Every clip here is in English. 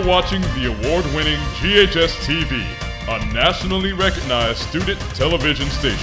watching the award-winning GHS-TV, a nationally recognized student television station.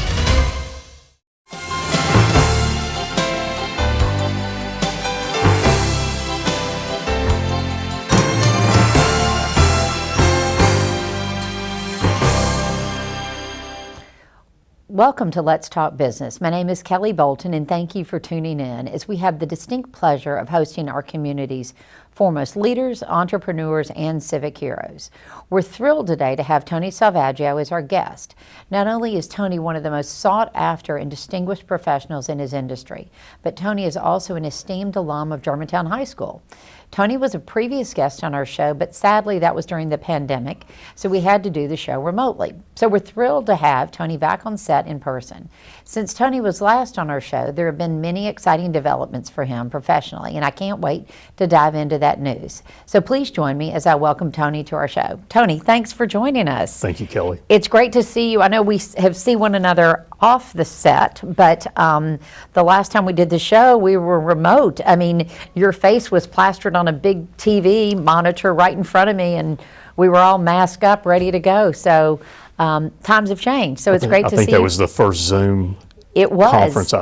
Welcome to Let's Talk Business. My name is Kelly Bolton, and thank you for tuning in as we have the distinct pleasure of hosting our community's foremost leaders, entrepreneurs, and civic heroes. We're thrilled today to have Tony Salvaggio as our guest. Not only is Tony one of the most sought after and distinguished professionals in his industry, but Tony is also an esteemed alum of Germantown High School. Tony was a previous guest on our show, but sadly that was during the pandemic, so we had to do the show remotely. So we're thrilled to have Tony back on set in person. Since Tony was last on our show, there have been many exciting developments for him professionally, and I can't wait to dive into that news. So please join me as I welcome Tony to our show. Tony, thanks for joining us. Thank you, Kelly. It's great to see you. I know we have seen one another off the set, but the last time we did the show, we were remote. I mean, your face was plastered on a big TV monitor right in front of me, and we were all masked up, ready to go. So times have changed. So it's great to see you. I think that was the first Zoom conference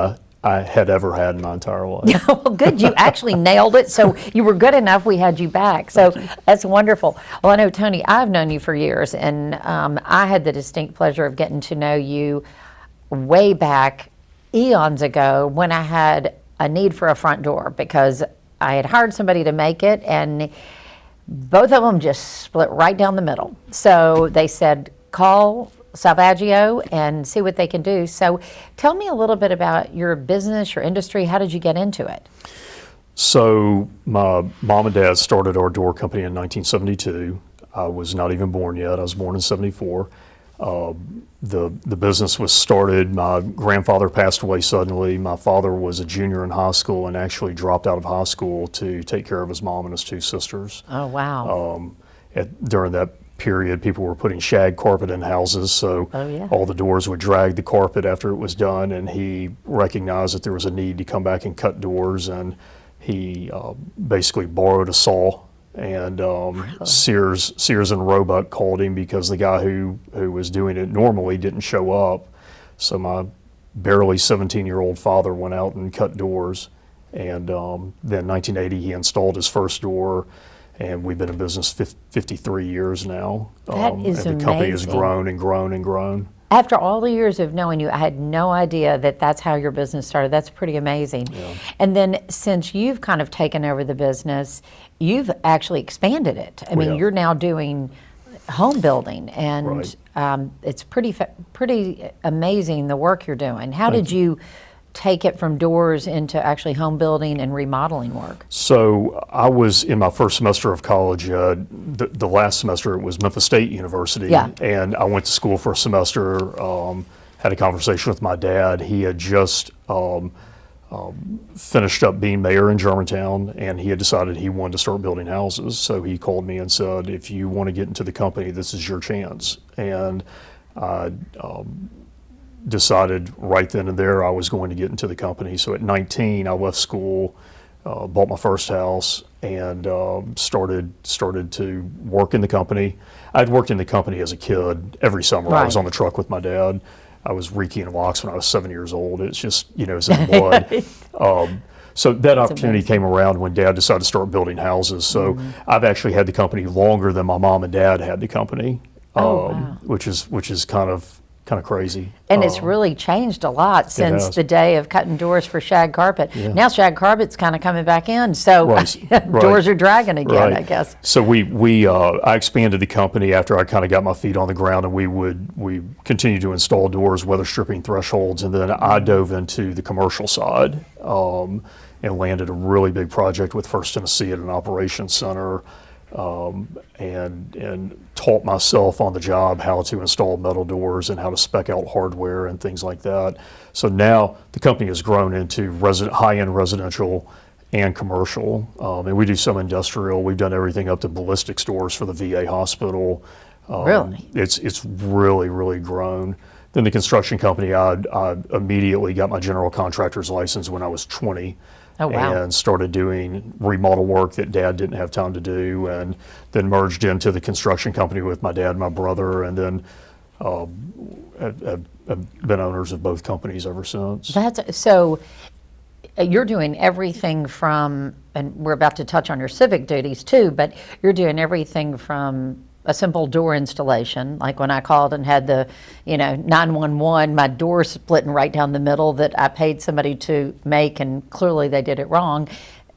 I had ever had in my entire life. Well, good. You actually nailed it. So you were good enough. We had you back. So that's wonderful. Well, I know, Tony, I've known you for years, and I had the distinct pleasure of getting to know you way back eons ago when I had a need for a front door because I had hired somebody to make it, and both of them just split right down the middle. So they said, call Salvaggio and see what they can do. So tell me a little bit about your business, your industry. How did you get into it? So my mom and dad started our door company in 1972. I was not even born yet. I was born in 74. The business was started, my grandfather passed away suddenly. My father was a junior in high school and actually dropped out of high school to take care of his mom and his two sisters. Oh, wow. During that period, people were putting shag carpet in houses, so all the doors would drag the carpet after it was done, and he recognized that there was a need to come back and cut doors, and he basically borrowed a saw. And Sears and Roebuck called him because the guy who was doing it normally didn't show up. So my barely 17-year-old father went out and cut doors. And then 1980, he installed his first door. And we've been in business 53 years now. That is and the company has grown and grown and grown. After all the years of knowing you, I had no idea that that's how your business started. That's pretty amazing. Yeah. And then since you've kind of taken over the business, you've actually expanded it. I mean, you're now doing home building, and it's pretty amazing the work you're doing. How did you take it from doors into actually home building and remodeling work? So I was in my first semester of college. The last semester it was Memphis State University, and I went to school for a semester. Had a conversation with my dad. He had just finished up being mayor in Germantown, and he had decided he wanted to start building houses. So he called me and said, "If you want to get into the company, this is your chance." And I decided right then and there I was going to get into the company. So at 19, I left school, bought my first house, and started to work in the company. I'd worked in the company as a kid every summer. I was on the truck with my dad. I was rekeying locks when I was 7 years old. It's just, it's in the blood. So that opportunity came around when Dad decided to start building houses. So I've actually had the company longer than my mom and dad had the company, which is kind of crazy. And it's really changed a lot since the day of cutting doors for shag carpet. Yeah. Now shag carpet's kind of coming back in, so doors are dragging again, I guess. So I expanded the company after I kind of got my feet on the ground, and we continued to install doors, weather stripping thresholds, and then I dove into the commercial side and landed a really big project with First Tennessee at an operations center. And taught myself on the job how to install metal doors and how to spec out hardware and things like that. So now the company has grown into high-end residential and commercial, and we do some industrial. We've done everything up to ballistics doors for the VA hospital. Really? It's really grown. Then the construction company, I immediately got my general contractor's license when I was 20. Oh, wow. And started doing remodel work that Dad didn't have time to do, and then merged into the construction company with my dad and my brother, and then have been owners of both companies ever since. So you're doing everything from, and we're about to touch on your civic duties too, but you're doing everything from a simple door installation, like when I called and had the, 911, my door splitting right down the middle that I paid somebody to make, and clearly they did it wrong.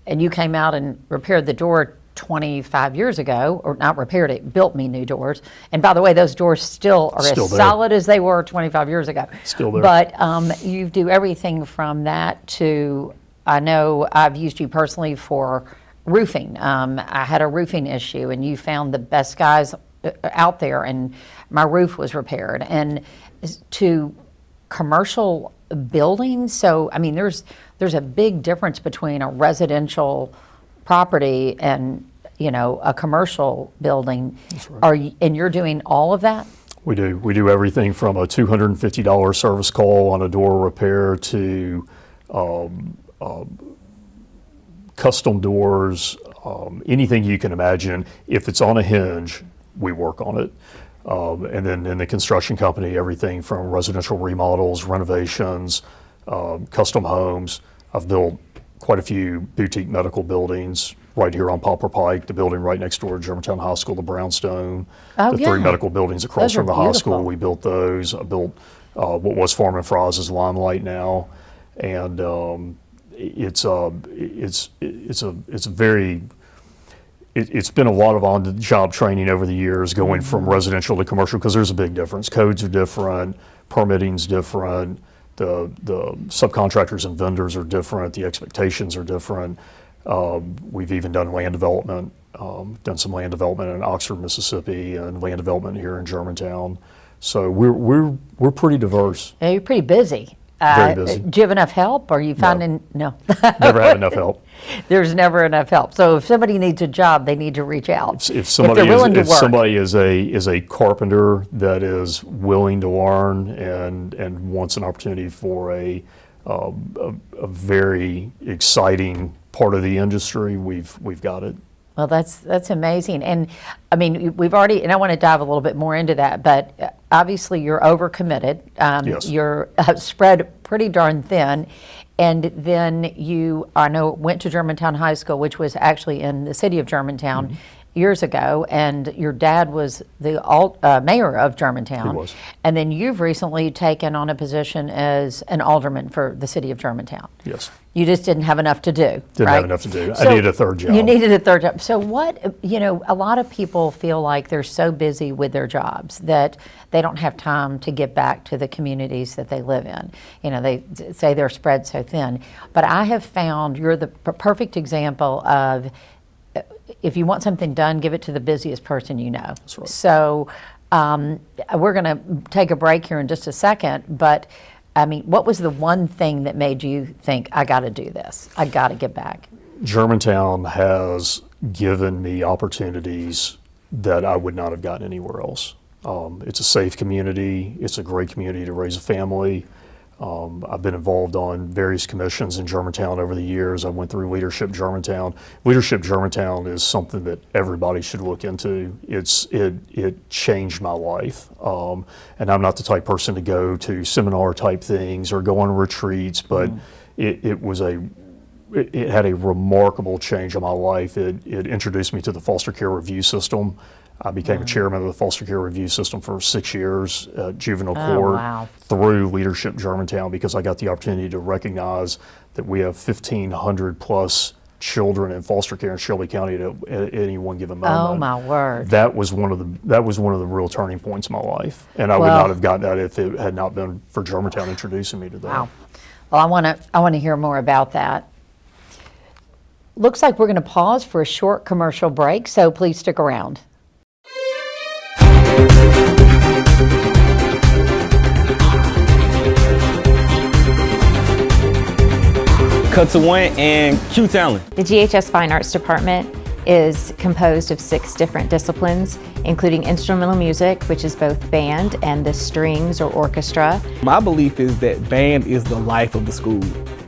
And you came out and repaired the door 25 years ago, or not repaired it, built me new doors. And by the way, those doors still are as solid as they were 25 years ago. Still there. But you do everything from that to, I know I've used you personally for roofing. I had a roofing issue, and you found the best guys out there, and my roof was repaired. And to commercial buildings, so I mean, there's a big difference between a residential property and a commercial building. That's right. And you're doing all of that? We do. We do everything from a $250 service call on a door repair to custom doors, anything you can imagine. If it's on a hinge, we work on it. And then in the construction company, everything from residential remodels, renovations, custom homes. I've built quite a few boutique medical buildings right here on Poplar Pike, the building right next door to Germantown High School, the Brownstone, the three medical buildings across from the high school. We built those. I built what was Foreman Fries' Limelight now, and it's been a lot of on-the-job training over the years, going from residential to commercial, because there's a big difference. Codes are different, permitting's different, the subcontractors and vendors are different, the expectations are different. We've even done land development, done some land development in Oxford, Mississippi, and land development here in Germantown. So we're pretty diverse. Yeah, you're pretty busy. Very busy. Do you have enough help? Or are you finding no? Never had enough help. There's never enough help. So if somebody needs a job, they need to reach out. If somebody is a carpenter that is willing to learn and wants an opportunity for a very exciting part of the industry, we've got it. Well, that's amazing. And I mean, we've already, and I want to dive a little bit more into that, but obviously you're overcommitted. Yes. You're spread pretty darn thin. And then you, I know, went to Germantown High School, which was actually in the city of Germantown years ago, and your dad was the mayor of Germantown. He was. And then you've recently taken on a position as an alderman for the city of Germantown. Yes. You just didn't have enough to do. Didn't have enough to do. I needed a third job. You needed a third job. So what, a lot of people feel like they're so busy with their jobs that they don't have time to get back to the communities that they live in. They say they're spread so thin. But I have found you're the perfect example of, if you want something done, give it to the busiest person you know. That's right. So we're going to take a break here in just a second, but I mean, what was the one thing that made you think, I got to do this, I got to get back? Germantown has given me opportunities that I would not have gotten anywhere else. It's a safe community. It's a great community to raise a family. I've been involved on various commissions in Germantown over the years. I went through Leadership Germantown. Leadership Germantown is something that everybody should look into. It changed my life. And I'm not the type person to go to seminar type things or go on retreats, but it had a remarkable change in my life. It introduced me to the foster care review system. I became a chairman of the foster care review system for 6 years at juvenile court through Leadership Germantown, because I got the opportunity to recognize that we have 1,500 plus children in foster care in Shelby County at any one given moment. Oh my word! That was one of the real turning points in my life, and I would not have gotten that if it had not been for Germantown introducing me to that. Wow. Well, I want to hear more about that. Looks like we're going to pause for a short commercial break, so please stick around. Cut to one and cue talent. The GHS Fine Arts Department is composed of 6 different disciplines, including instrumental music, which is both band and the strings or orchestra. My belief is that band is the life of the school.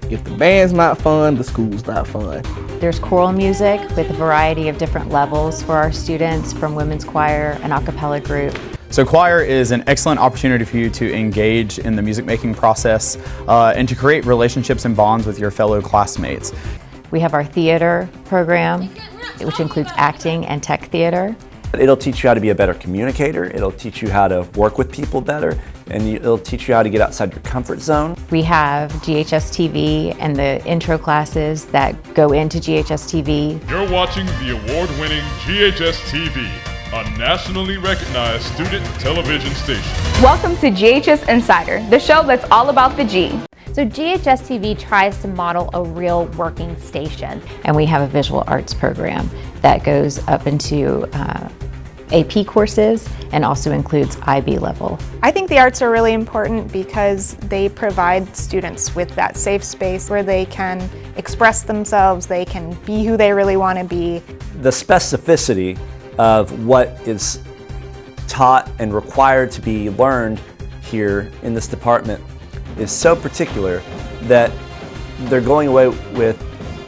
If the band's not fun, the school's not fun. There's choral music with a variety of different levels for our students, from women's choir, an a cappella group. So choir is an excellent opportunity for you to engage in the music making process and to create relationships and bonds with your fellow classmates. We have our theater program, which includes acting and tech theater. It'll teach you how to be a better communicator, it'll teach you how to work with people better, and it'll teach you how to get outside your comfort zone. We have GHS-TV and the intro classes that go into GHS-TV. You're watching the award-winning GHS-TV, a nationally recognized student television station. Welcome to GHS Insider, the show that's all about the G. So GHS-TV tries to model a real working station. And we have a visual arts program that goes up into AP courses and also includes IB level. I think the arts are really important because they provide students with that safe space where they can express themselves, they can be who they really want to be. The specificity of what is taught and required to be learned here in this department is so particular that they're going away with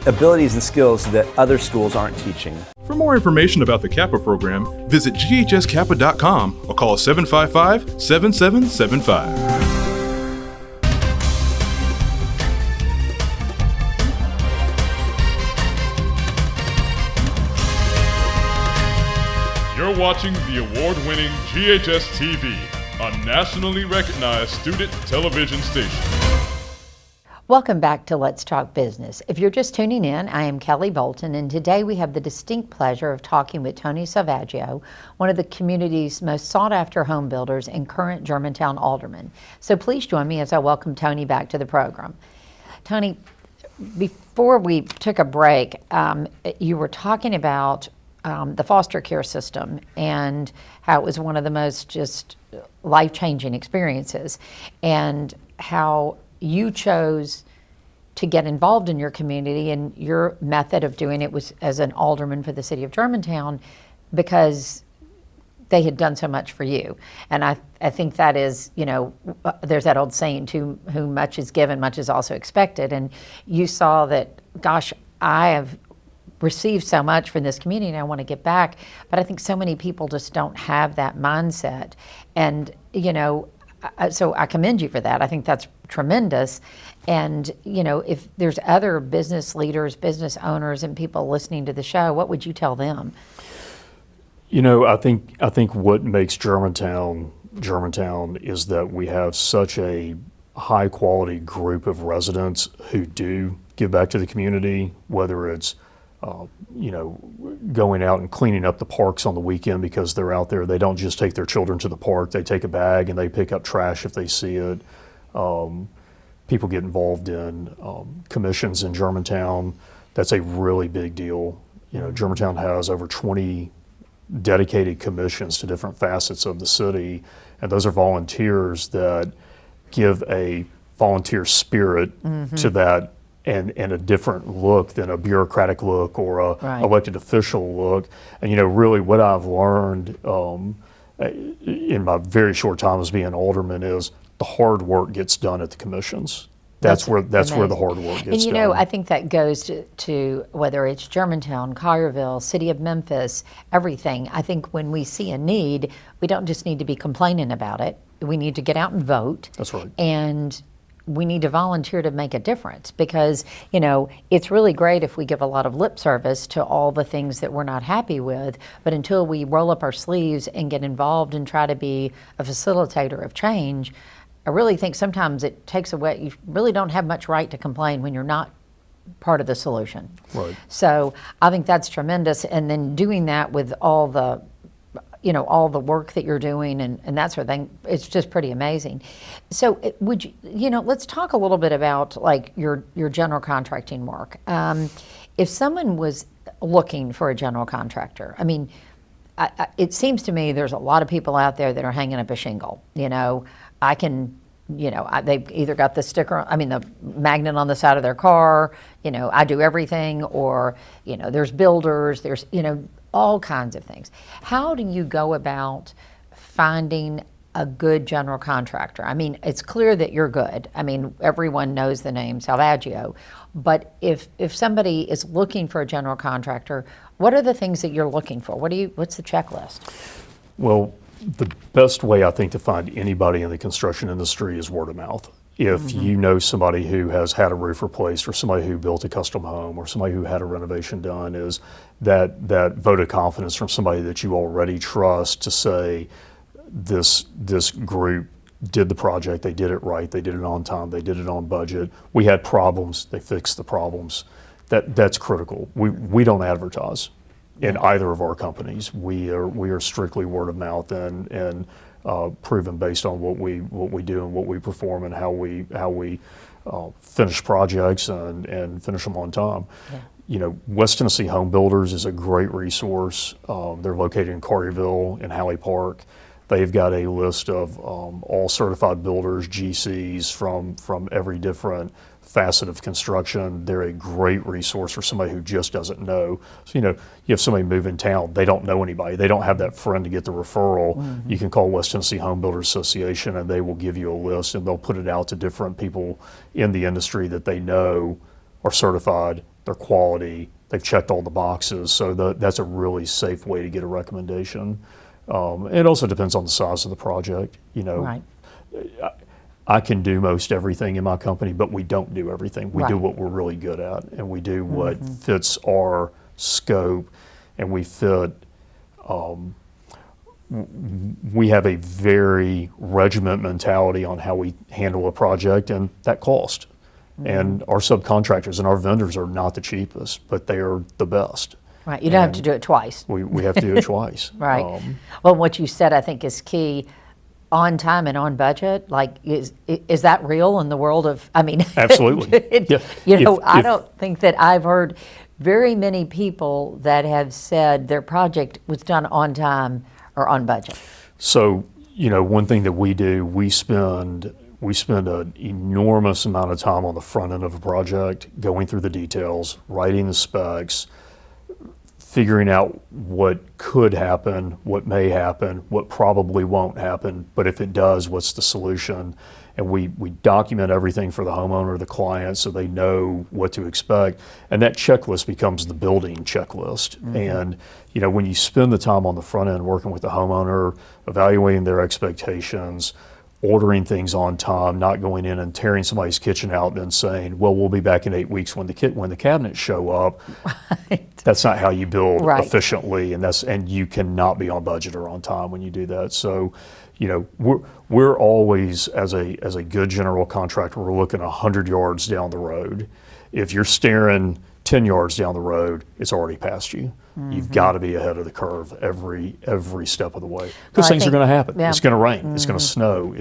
abilities and skills that other schools aren't teaching. For more information about the Kappa program, visit ghskappa.com or call 755-7775. You're watching the award-winning GHS-TV, a nationally recognized student television station. Welcome back to Let's Talk Business. If you're just tuning in, I am Kelly Bolton, and today we have the distinct pleasure of talking with Tony Salvaggio, one of the community's most sought-after home builders and current Germantown alderman. So please join me as I welcome Tony back to the program. Tony, before we took a break, you were talking about the foster care system and how it was one of the most just life-changing experiences, and how you chose to get involved in your community, and your method of doing it was as an alderman for the city of Germantown because they had done so much for you. And I think that is, you know, there's that old saying, to whom much is given, much is also expected. And you saw that, gosh, I have received so much from this community and I want to get back. But I think so many people just don't have that mindset. And, you know, so I commend you for that. I think that's tremendous. And, you know, if there's other business leaders, business owners, and people listening to the show, what would you tell them? You know, I think what makes Germantown is that we have such a high quality group of residents who do give back to the community, whether it's you know, going out and cleaning up the parks on the weekend because they're out there. They don't just take their children to the park. They take a bag and they pick up trash if they see it. People get involved in commissions in Germantown. That's a really big deal. You know, Germantown has over 20 dedicated commissions to different facets of the city, and those are volunteers that give a volunteer spirit to that, and a different look than a bureaucratic look or a elected official look. And you know, really what I've learned in my very short time as being alderman is the hard work gets done at the commissions. That's where the hard work gets done. And you know, I think that goes to whether it's Germantown, Collierville, City of Memphis, everything. I think when we see a need, we don't just need to be complaining about it. We need to get out and vote. That's right. And we need to volunteer to make a difference, because, you know, it's really great if we give a lot of lip service to all the things that we're not happy with, but until we roll up our sleeves and get involved and try to be a facilitator of change, I really think sometimes it takes away, you really don't have much right to complain when you're not part of the solution. Right. So I think that's tremendous, and then doing that with all the, you know, all the work that you're doing and that sort of thing, it's just pretty amazing. So would you, you know, let's talk a little bit about like your general contracting work. If someone was looking for a general contractor, I mean, it seems to me there's a lot of people out there that are hanging up a shingle. You know, I can, you know, they've either got the sticker, I mean, the magnet on the side of their car, you know, I do everything, or, you know, there's builders, there's, you know, all kinds of things. How do you go about finding a good general contractor? I mean, it's clear that you're good. I mean, everyone knows the name Salvaggio. But if somebody is looking for a general contractor, what are the things that you're looking for? What's the checklist? Well, the best way I think to find anybody in the construction industry is word of mouth. If you know somebody who has had a roof replaced, or somebody who built a custom home, or somebody who had a renovation done, is that vote of confidence from somebody that you already trust to say, this group did the project, they did it right, they did it on time, they did it on budget. We had problems, they fixed the problems. That's critical. We don't advertise in either of our companies. We are strictly word of mouth and proven based on what we do and what we perform and how we finish projects and finish them on time. Yeah. You know, West Tennessee Home Builders is a great resource. They're located in Carterville and Halley Park. They've got a list of all certified builders, GCs from every different facet of construction. They're a great resource for somebody who just doesn't know. So, you know, you have somebody move in town, they don't know anybody, they don't have that friend to get the referral. You can call West Tennessee Home Builders Association and they will give you a list, and they'll put it out to different people in the industry that they know are certified, they're quality, they've checked all the boxes. So that's a really safe way to get a recommendation. It also depends on the size of the project. You know, right. I can do most everything in my company, but we don't do everything. We do what we're really good at, and we do what fits our scope, and we fit. We have a very regiment mentality on how we handle a project, and that cost. And our subcontractors and our vendors are not the cheapest, but they are the best. Right, you don't have to do it twice. We have to do it twice. Right. Well, what you said I think is key. On time and on budget, like is that real in the world of? I mean, absolutely. Yeah. You know, I don't think that I've heard very many people that have said their project was done on time or on budget. So, you know, one thing that we do, we spend an enormous amount of time on the front end of a project, going through the details, writing the specs, figuring out what could happen, what may happen, what probably won't happen, but if it does, what's the solution? And we document everything for the homeowner, the client, so they know what to expect. And that checklist becomes the building checklist. And you know, when you spend the time on the front end working with the homeowner, evaluating their expectations, ordering things on time, not going in and tearing somebody's kitchen out and then saying, well, we'll be back in 8 weeks when the cabinets show up. Right. That's not how you build efficiently, and you cannot be on budget or on time when you do that. So, you know, we're always, as a good general contractor, we're looking 100 yards down the road. If you're staring 10 yards down the road, it's already past you. You've got to be ahead of the curve every step of the way, because things are going to happen. It's going to rain. It's going to snow.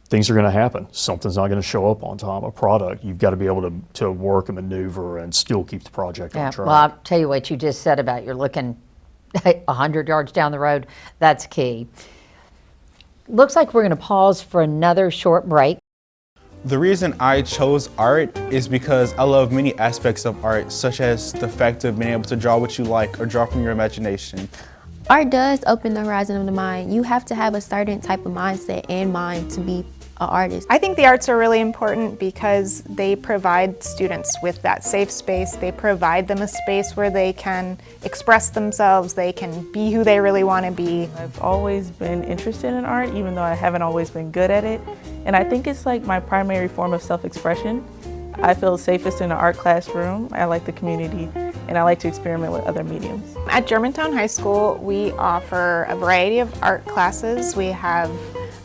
Things are going to happen. Something's not going to show up on time. A product, you've got to be able to work and maneuver and still keep the project on track. Well, I'll tell you what you just said about you're looking 100 yards down the road. That's key. Looks like we're going to pause for another short break. The reason I chose art is because I love many aspects of art, such as the fact of being able to draw what you like or draw from your imagination. Art does open the horizon of the mind. You have to have a certain type of mindset and mind to be an artist. I think the arts are really important because they provide students with that safe space. They provide them a space where they can express themselves, they can be who they really want to be. I've always been interested in art, even though I haven't always been good at it. And I think it's like my primary form of self-expression. I feel safest in an art classroom. I like the community, and I like to experiment with other mediums. At Germantown High School, we offer a variety of art classes. We have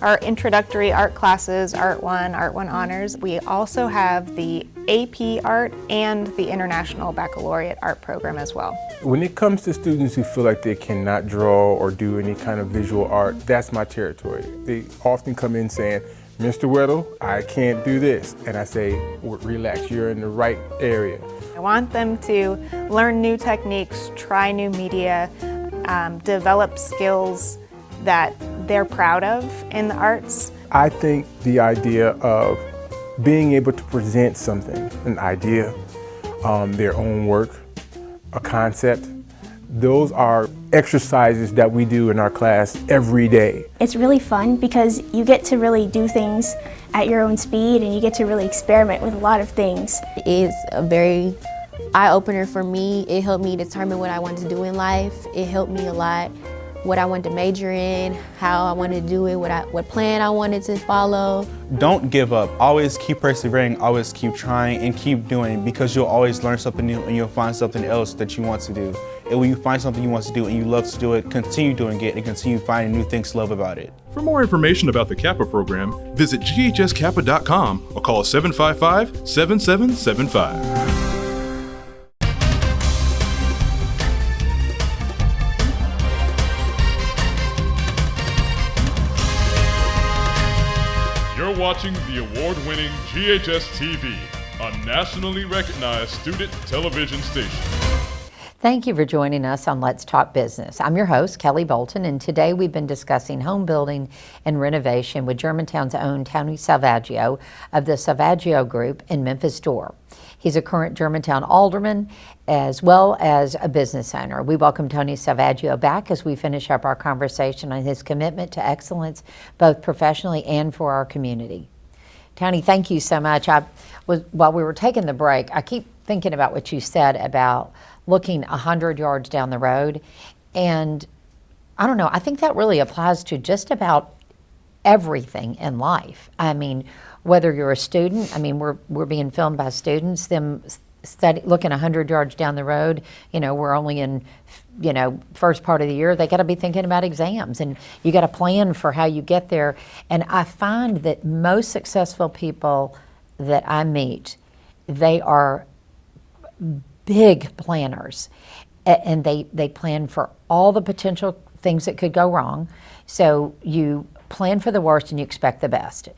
our introductory art classes, Art 1, Art 1 Honors. We also have the AP Art and the International Baccalaureate Art program as well. When it comes to students who feel like they cannot draw or do any kind of visual art, that's my territory. They often come in saying, Mr. Weddle, I can't do this. And I say, well, relax, you're in the right area. I want them to learn new techniques, try new media, develop skills that they're proud of in the arts. I think the idea of being able to present something, an idea, their own work, a concept, Those are exercises that we do in our class every day. It's really fun because you get to really do things at your own speed and you get to really experiment with a lot of things. It's a very eye-opener for me. It helped me determine what I wanted to do in life. It helped me a lot, what I wanted to major in, how I wanted to do it, what plan I wanted to follow. Don't give up. Always keep persevering, always keep trying and keep doing, because you'll always learn something new and you'll find something else that you want to do. And when you find something you want to do and you love to do it, continue doing it and continue finding new things to love about it. For more information about the Kappa program, visit GHS-Kappa.com or call 755-7775. You're watching the award-winning GHS-TV, a nationally recognized student television station. Thank you for joining us on Let's Talk Business. I'm your host, Kelly Bolton, and today we've been discussing home building and renovation with Germantown's own Tony Salvaggio of the Salvaggio Group in Memphis Door. He's a current Germantown alderman as well as a business owner. We welcome Tony Salvaggio back as we finish up our conversation on his commitment to excellence, both professionally and for our community. Tony, thank you so much. While we were taking the break, I keep thinking about what you said about looking 100 yards down the road. And I don't know, I think that really applies to just about everything in life. I mean, whether you're a student, I mean, we're being filmed by students, them looking 100 yards down the road, you know, we're only in, you know, first part of the year, they got to be thinking about exams and you got to plan for how you get there. And I find that most successful people that I meet, they are big planners, and they plan for all the potential things that could go wrong. So you plan for the worst and you expect the best.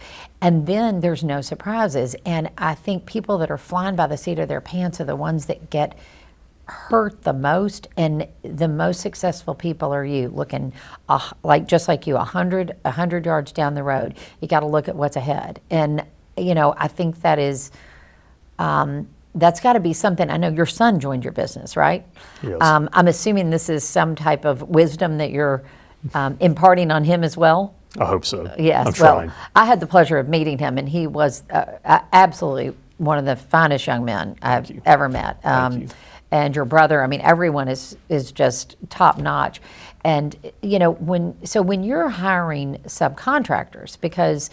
And then there's no surprises. And I think people that are flying by the seat of their pants are the ones that get hurt the most, and the most successful people are you, looking just like you, 100 yards down the road. You got to look at what's ahead. And you know, I think that is that's got to be something. I know your son joined your business, right? Yes. I'm assuming this is some type of wisdom that you're imparting on him as well? I hope so. Yes. I'm trying. I had the pleasure of meeting him, and he was absolutely one of the finest young men I've ever met. Thank you. And your brother, I mean, everyone is just top notch. And you know, when you're hiring subcontractors, because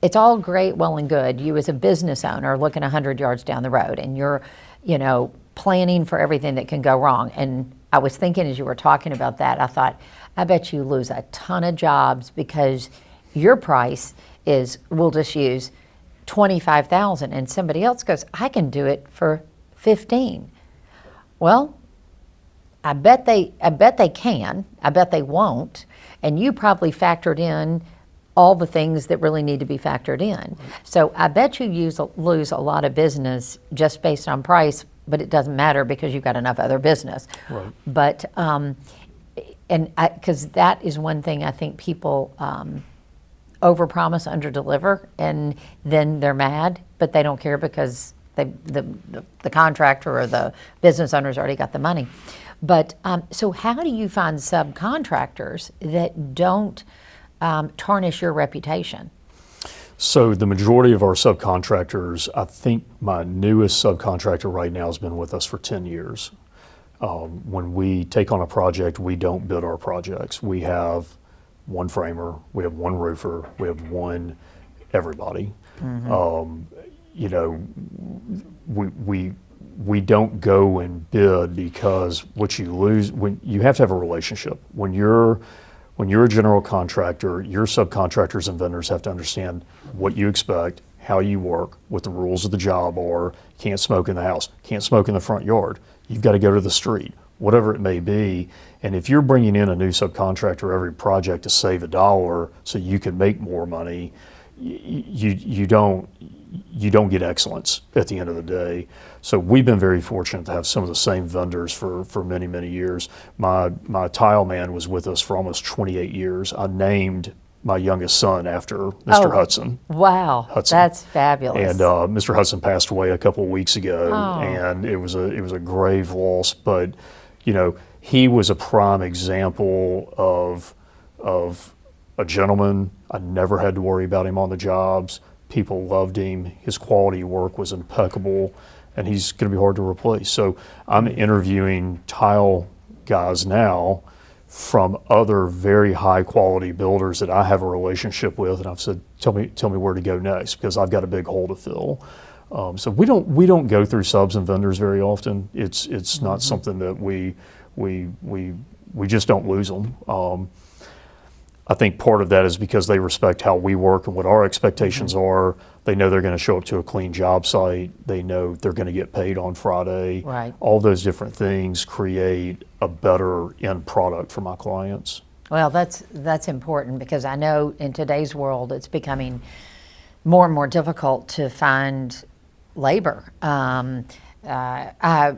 it's all great, well and good, you as a business owner looking 100 yards down the road and you're, you know, planning for everything that can go wrong. And I was thinking as you were talking about that, I thought, I bet you lose a ton of jobs because your price is, we'll just use $25,000, and somebody else goes, I can do it for $15,000. Well, I bet they can, I bet they won't, and you probably factored in all the things that really need to be factored in. So I bet you lose a lot of business just based on price, but it doesn't matter because you've got enough other business. Right. But, because that is one thing I think people overpromise, underdeliver, and then they're mad, but they don't care because the contractor or the business owner's already got the money. But so how do you find subcontractors that don't tarnish your reputation? So the majority of our subcontractors, I think my newest subcontractor right now has been with us for 10 years. When we take on a project, we don't bid our projects. We have one framer, we have one roofer, we have one everybody. Mm-hmm. You know, we don't go and bid, because what you lose, when you have to have a relationship. When you're a general contractor, your subcontractors and vendors have to understand what you expect, how you work, what the rules of the job are. Can't smoke in the house, can't smoke in the front yard. You've got to go to the street, whatever it may be. And if you're bringing in a new subcontractor every project to save $1 so you can make more money, you don't get excellence at the end of the day. So we've been very fortunate to have some of the same vendors for many, many years. My tile man was with us for almost 28 years. I named my youngest son after Mr. Hudson. Wow, Hudson. That's fabulous. And Mr. Hudson passed away a couple of weeks ago, and it was a grave loss. But you know, he was a prime example of a gentleman. I never had to worry about him on the jobs. People loved him. His quality of work was impeccable, and he's going to be hard to replace. So I'm interviewing tile guys now from other very high quality builders that I have a relationship with, and I've said, tell me where to go next, because I've got a big hole to fill. So we don't go through subs and vendors very often. It's not something that we just don't lose them. I think part of that is because they respect how we work and what our expectations are. They know they're going to show up to a clean job site. They know they're going to get paid on Friday. Right. All those different things create a better end product for my clients. Well, that's important, because I know in today's world it's becoming more and more difficult to find labor. I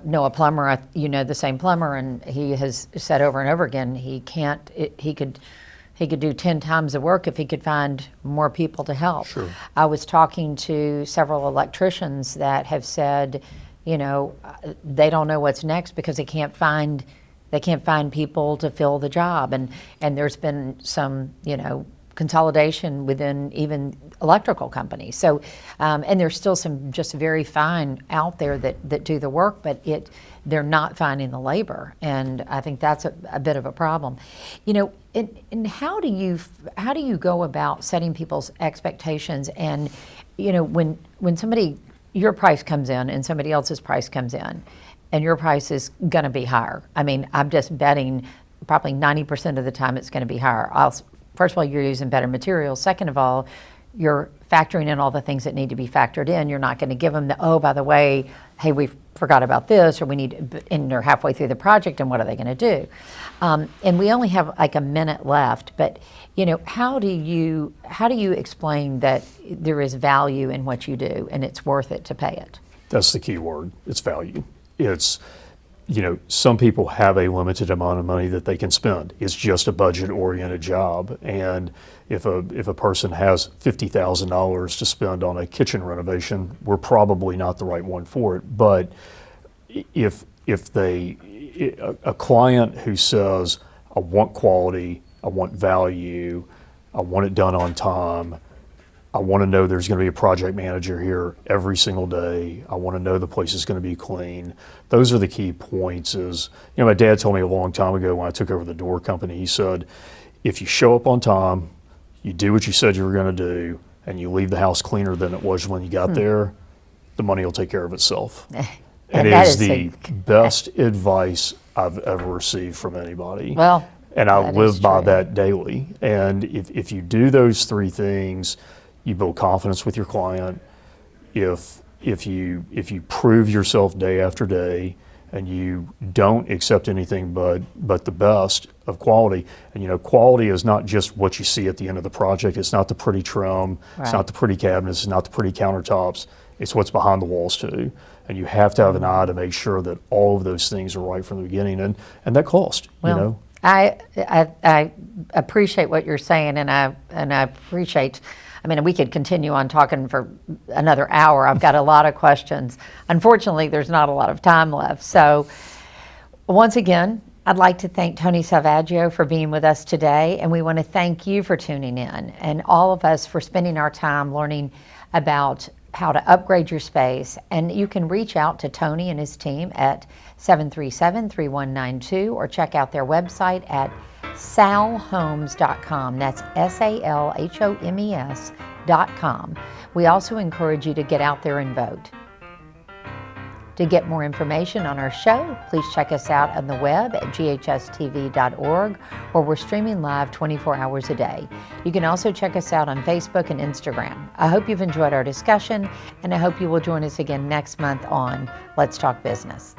know a plumber, you know the same plumber, and he has said over and over again he could do 10 times the work if he could find more people to help. Sure. I was talking to several electricians that have said, you know, they don't know what's next because they can't find people to fill the job, and there's been some, you know, consolidation within even electrical companies. So, and there's still some just very fine out there that do the work, but they're not finding the labor, and I think that's a bit of a problem. You know, and how do you go about setting people's expectations? And you know, when your price comes in and somebody else's price comes in, and your price is going to be higher. I mean, I'm just betting probably 90% of the time it's going to be higher. First of all, you're using better materials. Second of all, you're factoring in all the things that need to be factored in. You're not going to give them oh, by the way, hey, we forgot about this, or and they're halfway through the project, and what are they going to do? And we only have like a minute left, but you know, how do you explain that there is value in what you do and it's worth it to pay it? That's the key word. It's value. It's, you know, some people have a limited amount of money that they can spend. It's just a budget-oriented job, and if a person has $50,000 to spend on a kitchen renovation, we're probably not the right one for it. But if a client who says, I want quality, I want value, I want it done on time, I want to know there's going to be a project manager here every single day. I want to know the place is going to be clean. Those are the key points. Is, you know, my dad told me a long time ago when I took over the door company, he said, if you show up on time, you do what you said you were going to do, and you leave the house cleaner than it was when you got there, the money will take care of itself. And it is the best advice I've ever received from anybody. Well, and I live by that daily. And if you do those three things, you build confidence with your client. If you prove yourself day after day, and you don't accept anything but the best of quality. And you know, quality is not just what you see at the end of the project. It's not the pretty trim. Right. It's not the pretty cabinets. It's not the pretty countertops. It's what's behind the walls too. And you have to have an eye to make sure that all of those things are right from the beginning. And that cost. Well, you know. I appreciate what you're saying, and I appreciate. I mean, we could continue on talking for another hour. I've got a lot of questions. Unfortunately, there's not a lot of time left. So once again, I'd like to thank Tony Salvaggio for being with us today, and we want to thank you for tuning in, and all of us for spending our time learning about how to upgrade your space. And you can reach out to Tony and his team at 737-3192, or check out their website at salhomes.com. That's SALHOMES.com. We also encourage you to get out there and vote. To get more information on our show, please check us out on the web at GHS-TV.org, where we're streaming live 24 hours a day. You can also check us out on Facebook and Instagram. I hope you've enjoyed our discussion, and I hope you will join us again next month on Let's Talk Business.